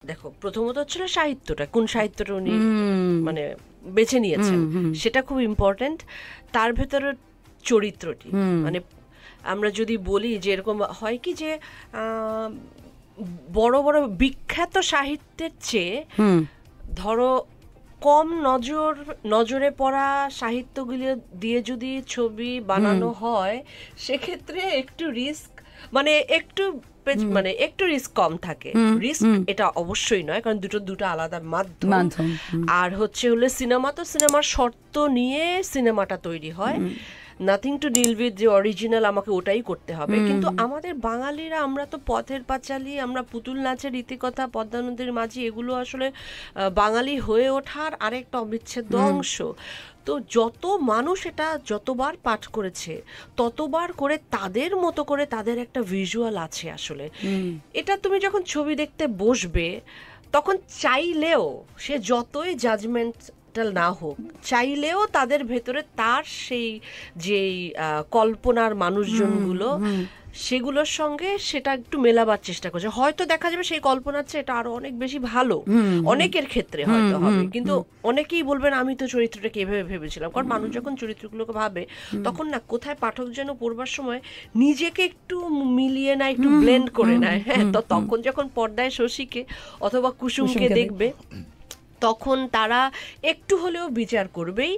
দেখো, প্রথমত হচ্ছিল সাহিত্যটা, কোন সাহিত্যটা উনি মানে বেছে নিয়েছেন, সেটা খুব ইম্পর্ট্যান্ট। তার ভেতরে চরিত্রটি, মানে আমরা যদি বলি যে এরকম হয় কি যে বড় বড় বিখ্যাত সাহিত্যের চেয়ে ধরো কম নজরে পড়া সাহিত্যগুলো দিয়ে যদি ছবি বানানো হয়, সেক্ষেত্রে একটু রিস্ক, মানে একটু রিস্ক কম থাকে। রিস্ক এটা অবশ্যই নয়, কারণ দুটো আলাদা মাধ্যম। আর হলো সিনেমা, তো সিনেমার শর্ত নিয়ে সিনেমাটা তৈরি হয়, নাথিং টু ডিল উইথ যে অরিজিনাল আমাকে ওটাই করতে হবে। কিন্তু আমাদের বাঙালিরা, আমরা তো পথের পাঁচালী, আমরা পুতুল নাচের রীতিকথা, পদ্মা নদীর মাঝি, এগুলো আসলে বাঙালি হয়ে ওঠার আরেকটা অবিচ্ছেদ্য অংশ। তো যত মানুষ এটা যতবার পাঠ করেছে, ততবার করে তাদের মতো করে তাদের একটা ভিজুয়াল আছে আসলে। এটা তুমি যখন ছবি দেখতে বসবে, তখন চাইলেও সে যতই জাজমেন্ট না হোক, চাইলেও তাদের ভেতরে তার সেই যেই কল্পনার মানুষজনগুলো, সেগুলোর সঙ্গে সেটা একটু মেলাবার চেষ্টা করছে। হয়তো দেখা যাবে সেই কল্পনার চেয়ে এটা আরো অনেক বেশি ভালো, অনেকের ক্ষেত্রে হয়তো হবে, কিন্তু অনেকেই বলবেন আমি তো চরিত্রটাকে এভাবে ভেবেছিলাম। কারণ মানুষ যখন চরিত্রগুলোকে ভাবে, তখন না কোথায় পাঠক যেন পড়বার সময় নিজেকে একটু মিলিয়ে নেয়, একটু ব্লেন্ড করে নেয়। হ্যাঁ, তো তখন যখন পর্দায় শশীকে অথবা কুসুমকে দেখবে, তখন তারা একটু হলেও বিচার করবেই